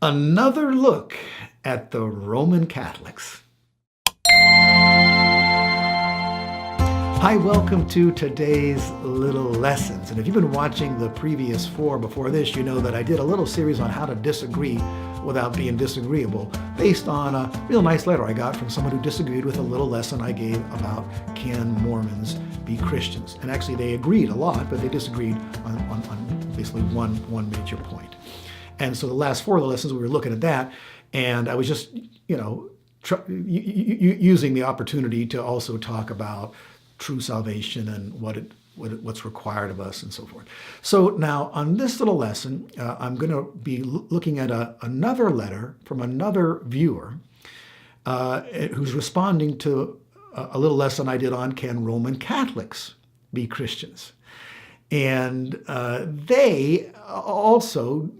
Another look at the Roman Catholics. Hi, welcome to today's little lessons. And if you've been watching the previous 4 before this, you know that I did a little series on how to disagree without being disagreeable, based on a real nice letter I got from someone who disagreed with a little lesson I gave about can Mormons be Christians. And actually they agreed a lot, but they disagreed on basically one major point. And so the last 4 of the lessons, we were looking at that, and I was just, using the opportunity to also talk about true salvation and what's required of us and so forth. So now on this little lesson, I'm going to be looking at another letter from another viewer who's responding to a little lesson I did on can Roman Catholics be Christians? And they also,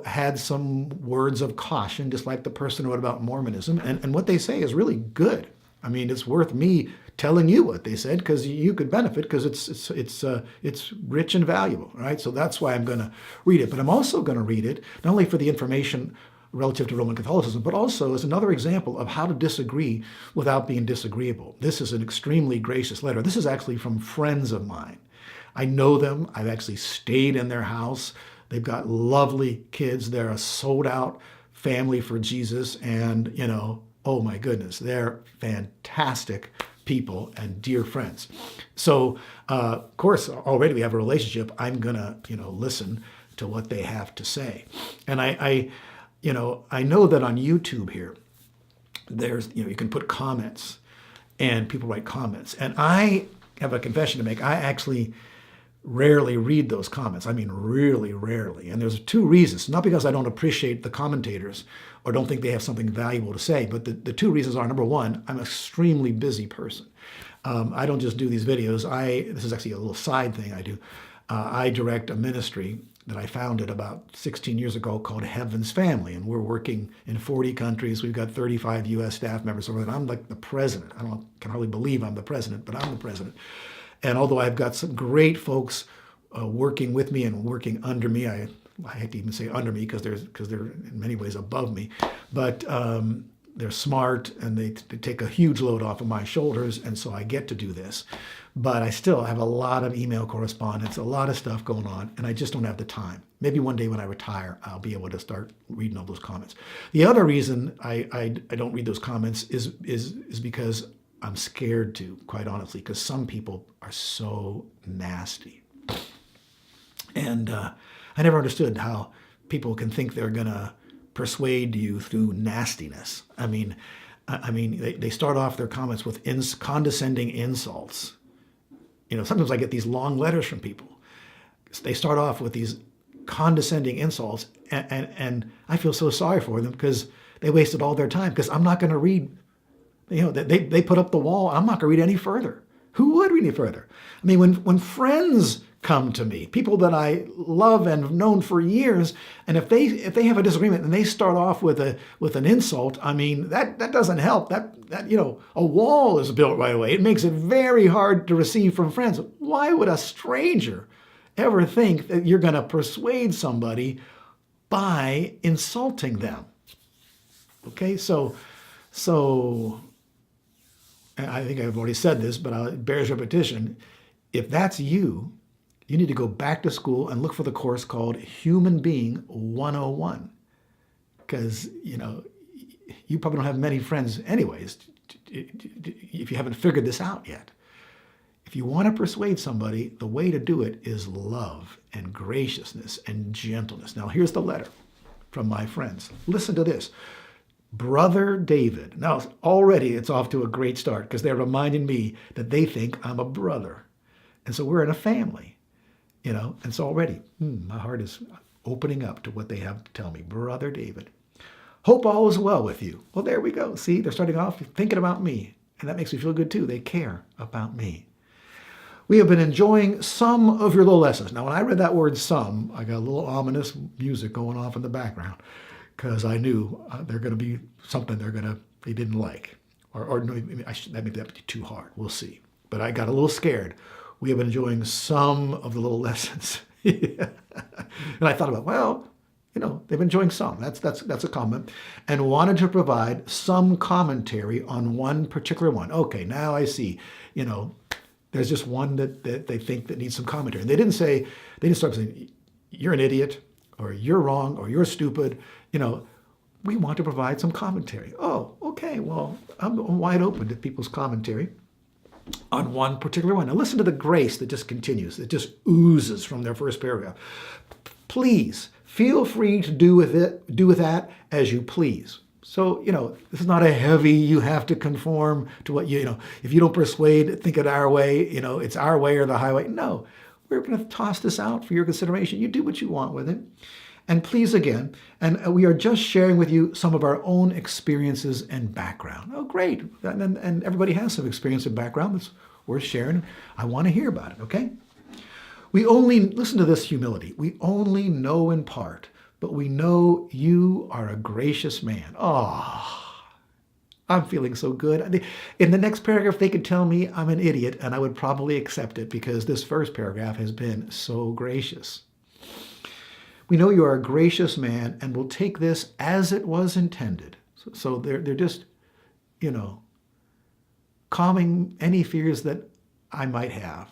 had some words of caution, just like the person who wrote about Mormonism. And what they say is really good. I mean, it's worth me telling you what they said because you could benefit because it's rich and valuable, right? So that's why I'm going to read it. But I'm also going to read it not only for the information relative to Roman Catholicism, but also as another example of how to disagree without being disagreeable. This is an extremely gracious letter. This is actually from friends of mine. I know them. I've actually stayed in their house. They've got lovely kids. They're a sold-out family for Jesus. And, oh my goodness, they're fantastic people and dear friends. So, of course, already we have a relationship. I'm going to, listen to what they have to say. And I know that on YouTube here, there's, you can put comments and people write comments. And I have a confession to make. I actually rarely read those comments. I mean, really rarely. And there's 2 reasons. Not because I don't appreciate the commentators or don't think they have something valuable to say, but the 2 reasons are, number 1, I'm an extremely busy person. I don't just do these videos. This is actually a little side thing I do. I direct a ministry that I founded about 16 years ago called Heaven's Family, and we're working in 40 countries. We've got 35 U.S. staff members over there. I'm like the president. I can hardly believe I'm the president, but I'm the president. And although I've got some great folks working with me and working under me, I hate to even say under me because they're in many ways above me, but they're smart and they take a huge load off of my shoulders, and so I get to do this. But I still have a lot of email correspondence, a lot of stuff going on, and I just don't have the time. Maybe one day when I retire, I'll be able to start reading all those comments. The other reason I don't read those comments is because I'm scared to, quite honestly, because some people are so nasty. And I never understood how people can think they're going to persuade you through nastiness. I mean, they start off their comments with condescending insults. Sometimes I get these long letters from people. They start off with these condescending insults, and I feel so sorry for them because they wasted all their time because I'm not going to read. They put up the wall. I'm not going to read any further. Who would read any further? I mean, when friends come to me, people that I love and have known for years, and if they have a disagreement and they start off with an insult, I mean, that doesn't help. That a wall is built right away. It makes it very hard to receive from friends. Why would a stranger ever think that you're going to persuade somebody by insulting them? Okay, so I think I've already said this, but it bears repetition. If that's you need to go back to school and look for the course called Human Being 101. Because, you probably don't have many friends anyways, if you haven't figured this out yet. If you want to persuade somebody, the way to do it is love and graciousness and gentleness. Now, here's the letter from my friends. Listen to this. Brother David. Now, already it's off to a great start because they're reminding me that they think I'm a brother. And so we're in a family, and so already my heart is opening up to what they have to tell me. Brother David, hope all is well with you. Well, there we go. See, they're starting off thinking about me, and that makes me feel good too. They care about me. We have been enjoying some of your little lessons. Now, when I read that word some, I got a little ominous music going off in the background because I knew they're going to be something they didn't like. Or no, that may be too hard. We'll see. But I got a little scared. We have been enjoying some of the little lessons. And I thought about, well, they've been enjoying some. That's a comment. And wanted to provide some commentary on one particular one. Okay, now I see, there's just one that they think that needs some commentary. And they didn't start saying, you're an idiot, or you're wrong, or you're stupid. We want to provide some commentary. Oh, okay, well, I'm wide open to people's commentary on one particular one. Now listen to the grace that just continues, that just oozes from their first paragraph. Please feel free to do with that as you please. So, this is not a heavy, you have to conform to what if you don't persuade, think it our way, it's our way or the highway. No, we're going to toss this out for your consideration. You do what you want with it. And please again, and we are just sharing with you some of our own experiences and background. Oh, great. And everybody has some experience and background that's worth sharing. I want to hear about it, okay? Listen to this humility. We only know in part, but we know you are a gracious man. Oh, I'm feeling so good. In the next paragraph, they could tell me I'm an idiot, and I would probably accept it because this first paragraph has been so gracious. We know you are a gracious man and will take this as it was intended. So they're just, calming any fears that I might have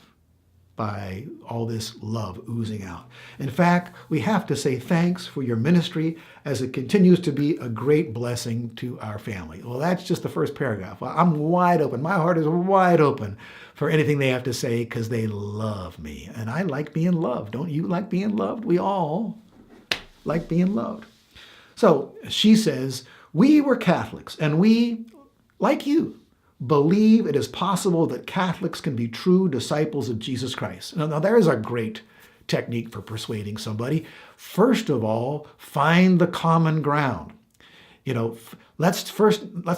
by all this love oozing out. In fact, we have to say thanks for your ministry as it continues to be a great blessing to our family. Well, that's just the first paragraph. I'm wide open. My heart is wide open for anything they have to say because they love me. And I like being loved. Don't you like being loved? We all like being loved. So she says, we were Catholics and we, like you, believe it is possible that Catholics can be true disciples of Jesus Christ. Now there is a great technique for persuading somebody. First of all, find the common ground. Let's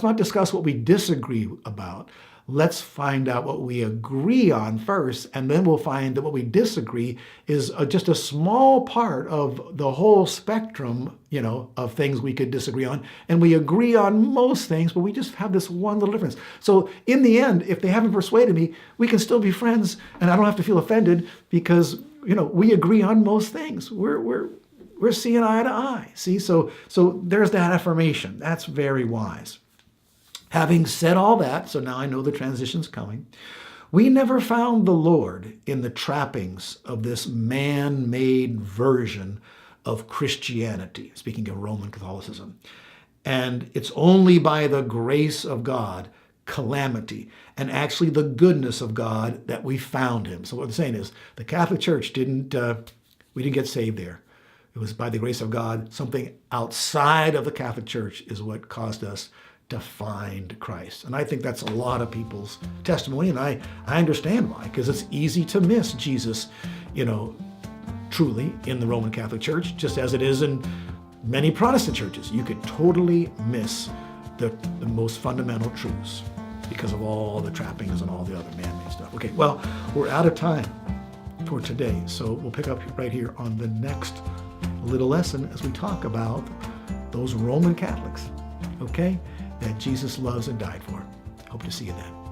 not discuss what we disagree about. Let's find out what we agree on first, and then we'll find that what we disagree is just a small part of the whole spectrum, of things we could disagree on. And we agree on most things, but we just have this one little difference. So in the end, if they haven't persuaded me, we can still be friends, and I don't have to feel offended because, we agree on most things. We're seeing eye to eye. See, so there's that affirmation. That's very wise. Having said all that, so now I know the transition's coming, we never found the Lord in the trappings of this man-made version of Christianity, speaking of Roman Catholicism. And it's only by the grace of God, calamity, and actually the goodness of God that we found him. So what I'm saying is the Catholic Church we didn't get saved there. It was by the grace of God. Something outside of the Catholic Church is what caused us to find Christ. And I think that's a lot of people's testimony, and I understand why, because it's easy to miss Jesus, truly in the Roman Catholic Church, just as it is in many Protestant churches. You could totally miss the most fundamental truths because of all the trappings and all the other man-made stuff. Okay, well, we're out of time for today, so we'll pick up right here on the next little lesson as we talk about those Roman Catholics, okay, that Jesus loves and died for. Hope to see you then.